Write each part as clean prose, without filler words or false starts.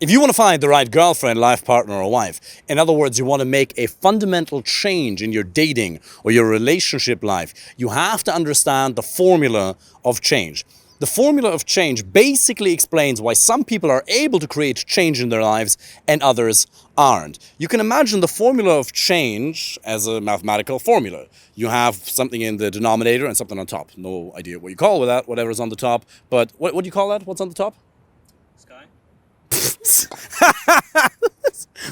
If you want to find the right girlfriend, life partner, or wife, in other words, you want to make a fundamental change in your dating or your relationship life, you have to understand the formula of change. The formula of change basically explains why some people are able to create change in their lives and others aren't. You can imagine the formula of change as a mathematical formula. You have something in the denominator and something on top. No idea what you call that, whatever's on the top. But what do you call that? What's on the top? Sky?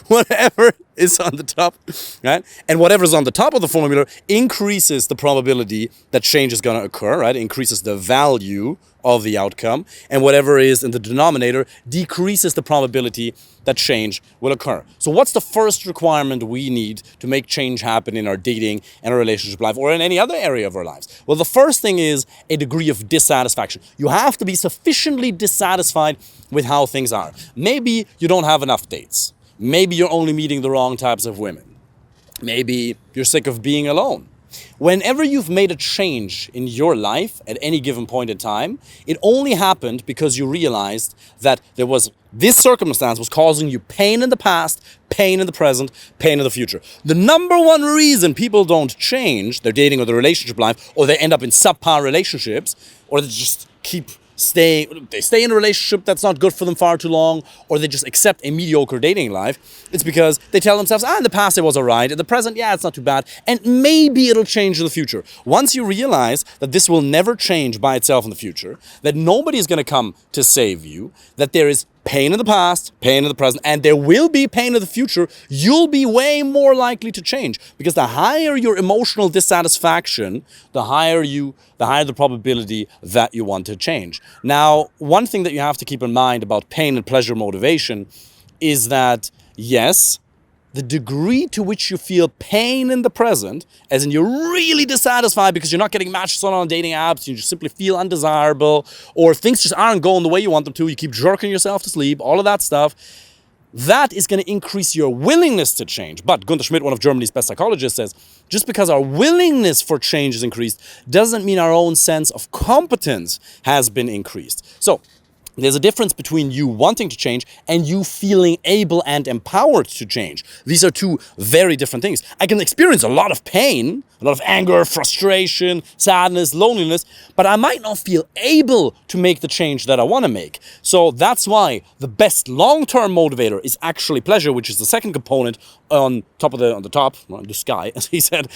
Whatever is on the top, right? And whatever's on the top of the formula increases the probability that change is going to occur, right? It increases the value of the outcome. And whatever is in the denominator decreases the probability that change will occur. So what's the first requirement we need to make change happen in our dating and our relationship life or in any other area of our lives? Well, the first thing is a degree of dissatisfaction. You have to be sufficiently dissatisfied with how things are. Maybe you don't have enough dates. Maybe you're only meeting the wrong types of women. Maybe you're sick of being alone. Whenever you've made a change in your life at any given point in time, it only happened because you realized that this circumstance was causing you pain in the past, pain in the present, pain in the future. The number one reason people don't change their dating or their relationship life, or they end up in subpar relationships, or they just stay in a relationship that's not good for them far too long, or they just accept a mediocre dating life, it's because they tell themselves, in the past it was alright, in the present, it's not too bad, and maybe it'll change in the future. Once you realize that this will never change by itself in the future, that nobody is going to come to save you, that there is pain in the past, pain in the present, and there will be pain in the future, you'll be way more likely to change. Because the higher your emotional dissatisfaction, the higher the probability that you want to change. Now, one thing that you have to keep in mind about pain and pleasure motivation is that, yes, the degree to which you feel pain in the present, as in you're really dissatisfied because you're not getting matches on dating apps, you just simply feel undesirable, or things just aren't going the way you want them to, you keep jerking yourself to sleep, all of that stuff, that is going to increase your willingness to change. But Gunther Schmidt, one of Germany's best psychologists, says, just because our willingness for change is increased doesn't mean our own sense of competence has been increased. So, there's a difference between you wanting to change and you feeling able and empowered to change. These are two very different things. I can experience a lot of pain, a lot of anger, frustration, sadness, loneliness, but I might not feel able to make the change that I want to make. So that's why the best long-term motivator is actually pleasure, which is the second component on the sky, as he said,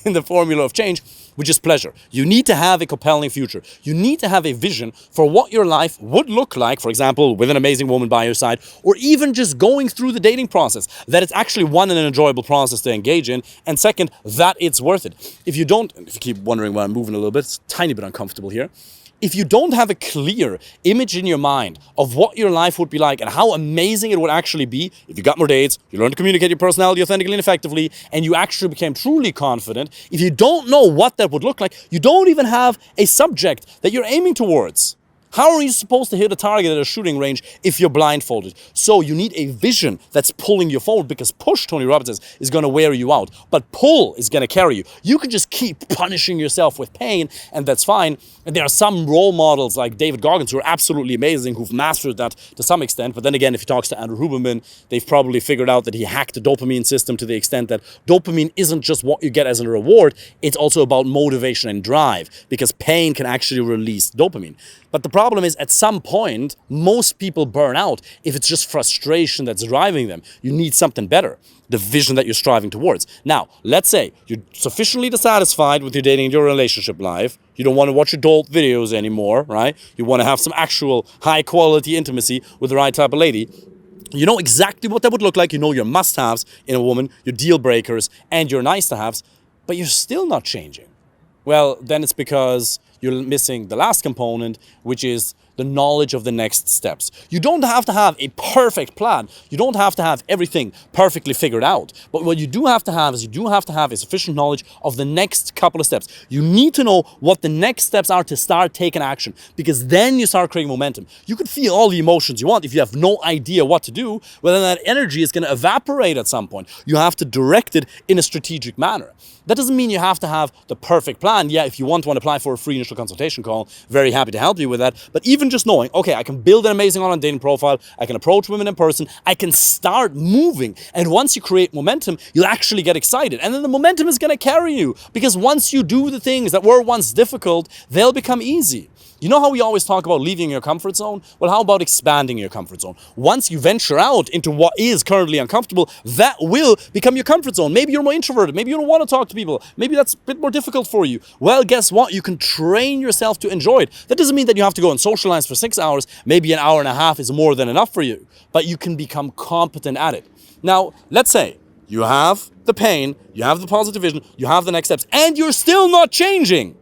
in the formula of change, which is pleasure. You need to have a compelling future. You need to have a vision for what your life would look like, for example, with an amazing woman by your side, or even just going through the dating process, that it's actually one, an enjoyable process to engage in, and second, that it's worth it. If you keep wondering why I'm moving a little bit, it's a tiny bit uncomfortable here. If you don't have a clear image in your mind of what your life would be like and how amazing it would actually be, if you got more dates, you learned to communicate your personality authentically and effectively, and you actually became truly confident, if you don't know what that would look like, you don't even have a subject that you're aiming towards. How are you supposed to hit a target at a shooting range if you're blindfolded? So you need a vision that's pulling you forward, because push, Tony Robbins says, is going to wear you out. But pull is going to carry you. You can just keep punishing yourself with pain, and that's fine. And there are some role models like David Goggins who are absolutely amazing, who've mastered that to some extent. But then again, if he talks to Andrew Huberman, they've probably figured out that he hacked the dopamine system to the extent that dopamine isn't just what you get as a reward. It's also about motivation and drive, because pain can actually release dopamine. But the problem is, at some point, most people burn out if it's just frustration that's driving them. You need something better, the vision that you're striving towards. Now, let's say you're sufficiently dissatisfied with your dating and your relationship life. You don't want to watch adult videos anymore, right? You want to have some actual high-quality intimacy with the right type of lady. You know exactly what that would look like. You know your must-haves in a woman, your deal-breakers, and your nice-to-haves, but you're still not changing. Well, then it's because you're missing the last component, which is the knowledge of the next steps. You don't have to have a perfect plan. You don't have to have everything perfectly figured out. But what you do have to have is a sufficient knowledge of the next couple of steps. You need to know what the next steps are to start taking action, because then you start creating momentum. You can feel all the emotions you want. If you have no idea what to do, well, then that energy is going to evaporate at some point. You have to direct it in a strategic manner. That doesn't mean you have to have the perfect plan. Yeah, if you want to apply for a free initial consultation call, very happy to help you with that. But even even just knowing, okay, I can build an amazing online dating profile, I can approach women in person, I can start moving. And once you create momentum, you'll actually get excited. And then the momentum is going to carry you, because once you do the things that were once difficult, they'll become easy. You know how we always talk about leaving your comfort zone? Well, how about expanding your comfort zone? Once you venture out into what is currently uncomfortable, that will become your comfort zone. Maybe you're more introverted. Maybe you don't want to talk to people. Maybe that's a bit more difficult for you. Well, guess what? You can train yourself to enjoy it. That doesn't mean that you have to go and socialize for 6 hours. Maybe an hour and a half is more than enough for you. But you can become competent at it. Now, let's say you have the pain, you have the positive vision, you have the next steps, and you're still not changing.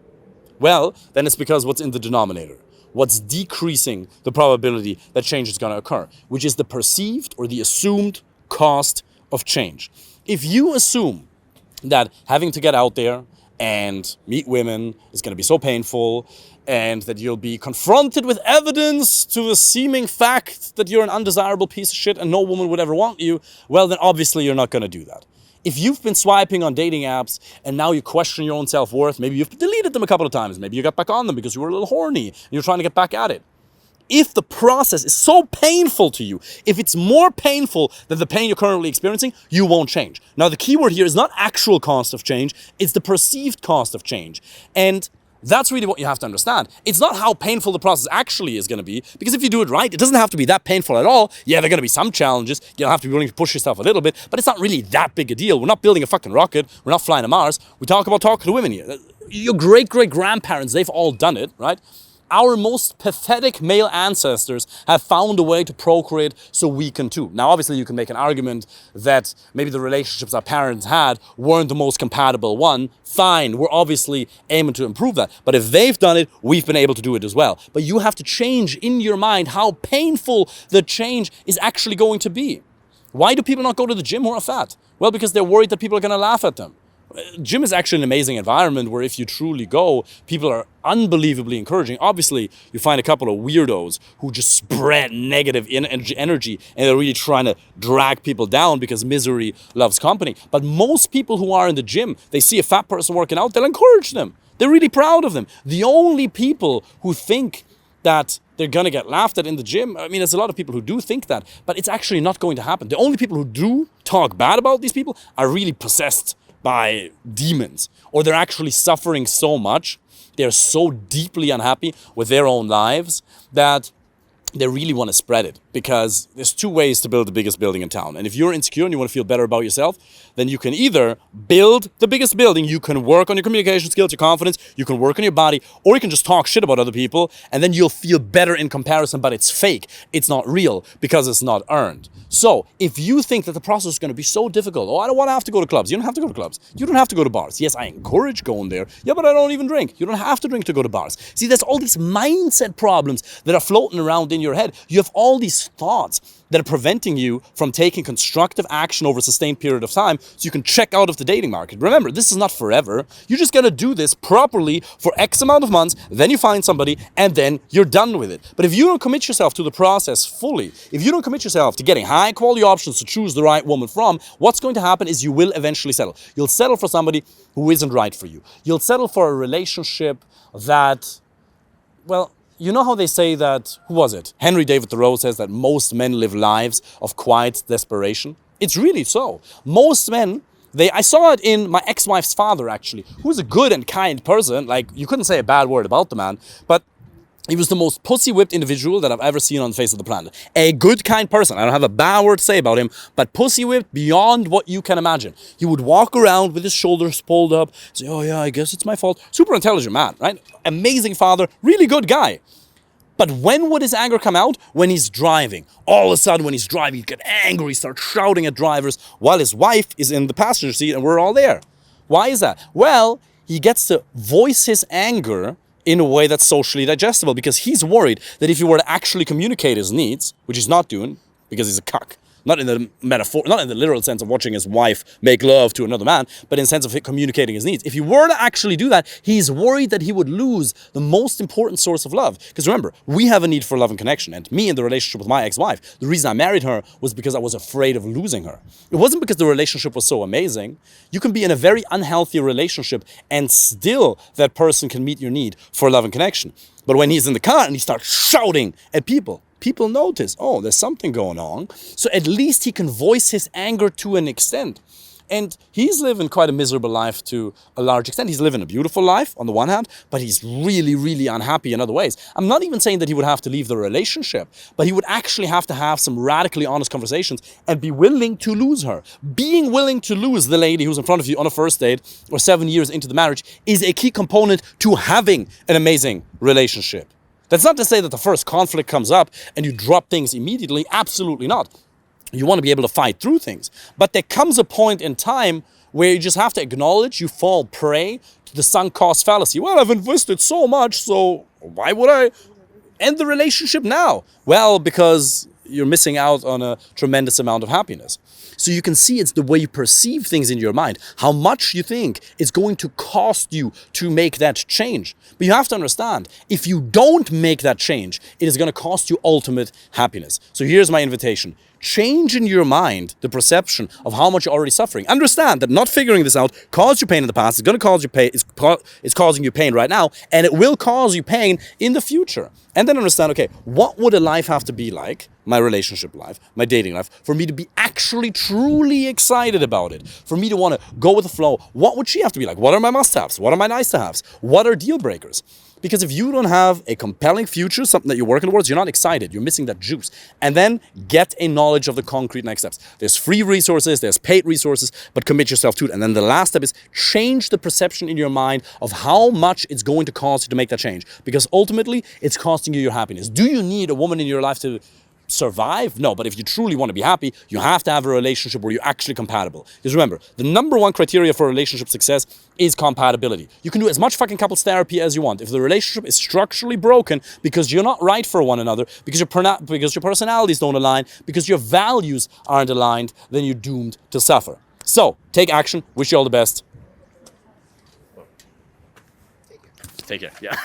Well, then it's because what's in the denominator, what's decreasing the probability that change is going to occur, which is the perceived or the assumed cost of change. If you assume that having to get out there and meet women is going to be so painful, and that you'll be confronted with evidence to the seeming fact that you're an undesirable piece of shit and no woman would ever want you, well, then obviously you're not going to do that. If you've been swiping on dating apps and now you question your own self-worth, maybe you've deleted them a couple of times, maybe you got back on them because you were a little horny and you're trying to get back at it. If the process is so painful to you, if it's more painful than the pain you're currently experiencing, you won't change. Now, the key word here is not actual cost of change, it's the perceived cost of change. And that's really what you have to understand. It's not how painful the process actually is going to be, because if you do it right, it doesn't have to be that painful at all. Yeah, there are going to be some challenges. You'll have to be willing to push yourself a little bit, but it's not really that big a deal. We're not building a fucking rocket. We're not flying to Mars. We talk about talking to women here. Your great-great-grandparents, they've all done it, right? Our most pathetic male ancestors have found a way to procreate, so we can too. Now, obviously, you can make an argument that maybe the relationships our parents had weren't the most compatible one. Fine, we're obviously aiming to improve that. But if they've done it, we've been able to do it as well. But you have to change in your mind how painful the change is actually going to be. Why do people not go to the gym who are fat? Well, because they're worried that people are going to laugh at them. Gym is actually an amazing environment where if you truly go, people are unbelievably encouraging. Obviously, you find a couple of weirdos who just spread negative energy and they're really trying to drag people down because misery loves company. But most people who are in the gym, they see a fat person working out, they'll encourage them. They're really proud of them. The only people who think that they're going to get laughed at in the gym, I mean, there's a lot of people who do think that, but it's actually not going to happen. The only people who do talk bad about these people are really possessed by demons, or they're actually suffering so much, they're so deeply unhappy with their own lives that they really want to spread it, because there's two ways to build the biggest building in town. And if you're insecure and you want to feel better about yourself, then you can either build the biggest building, you can work on your communication skills, your confidence, you can work on your body, or you can just talk shit about other people, and then you'll feel better in comparison, but it's fake. It's not real because it's not earned. So if you think that the process is going to be so difficult, oh, I don't want to have to go to clubs. You don't have to go to clubs. You don't have to go to bars. Yes, I encourage going there. Yeah, but I don't even drink. You don't have to drink to go to bars. See, there's all these mindset problems that are floating around in your head. You have all these thoughts that are preventing you from taking constructive action over a sustained period of time so you can check out of the dating market. Remember, this is not forever. You're just going to do this properly for X amount of months, then you find somebody, and then you're done with it. But if you don't commit yourself to the process fully, if you don't commit yourself to getting high quality options to choose the right woman from, what's going to happen is you will eventually settle. You'll settle for somebody who isn't right for you. You'll settle for a relationship that, well, you know how they say that, who was it? Henry David Thoreau says that most men live lives of quiet desperation. It's really so. Most men, I saw it in my ex-wife's father, actually, who's a good and kind person. Like, you couldn't say a bad word about the man, but he was the most pussy-whipped individual that I've ever seen on the face of the planet. A good, kind person. I don't have a bad word to say about him, but pussy-whipped beyond what you can imagine. He would walk around with his shoulders pulled up, say, oh yeah, I guess it's my fault. Super intelligent man, right? Amazing father, really good guy. But when would his anger come out? When he's driving. All of a sudden, when he's driving, he'd get angry, start shouting at drivers while his wife is in the passenger seat and we're all there. Why is that? Well, he gets to voice his anger in a way that's socially digestible, because he's worried that if he were to actually communicate his needs, which he's not doing because he's a cuck, Not in the metaphor, not in the literal sense of watching his wife make love to another man, but in the sense of communicating his needs. If he were to actually do that, he's worried that he would lose the most important source of love. Because remember, we have a need for love and connection. And me in the relationship with my ex-wife, the reason I married her was because I was afraid of losing her. It wasn't because the relationship was so amazing. You can be in a very unhealthy relationship and still that person can meet your need for love and connection. But when he's in the car and he starts shouting at people, people notice, oh, there's something going on. So at least he can voice his anger to an extent. And he's living quite a miserable life to a large extent. He's living a beautiful life on the one hand, but he's really, really unhappy in other ways. I'm not even saying that he would have to leave the relationship, but he would actually have to have some radically honest conversations and be willing to lose her. Being willing to lose the lady who's in front of you on a first date or 7 years into the marriage is a key component to having an amazing relationship. That's not to say that the first conflict comes up and you drop things immediately. Absolutely not. You want to be able to fight through things. But there comes a point in time where you just have to acknowledge you fall prey to the sunk cost fallacy. Well, I've invested so much, so why would I end the relationship now? Well, because you're missing out on a tremendous amount of happiness. So you can see it's the way you perceive things in your mind, how much you think it's going to cost you to make that change. But you have to understand, if you don't make that change, it is going to cost you ultimate happiness. So here's my invitation. Change in your mind the perception of how much you're already suffering. Understand that not figuring this out caused you pain in the past. It's going to cause you pain. It's causing you pain right now, and it will cause you pain in the future. And then understand, okay, what would a life have to be like, my relationship life, my dating life, for me to be actually truly excited about it, for me to want to go with the flow? What would she have to be like? What are my must-haves? What are my nice-to-haves? What are deal breakers? Because if you don't have a compelling future, something that you're working towards, you're not excited. You're missing that juice. And then get a knowledge of the concrete next steps. There's free resources, there's paid resources, but commit yourself to it. And then the last step is change the perception in your mind of how much it's going to cost you to make that change. Because ultimately, it's costing you your happiness. Do you need a woman in your life to survive? No, but if you truly want to be happy, you have to have a relationship where you're actually compatible. Because remember, the number one criteria for relationship success is compatibility. You can do as much fucking couples therapy as you want. If the relationship is structurally broken because you're not right for one another, because your personalities don't align, because your values aren't aligned, then you're doomed to suffer. So, take action. Wish you all the best. Take care. Yeah.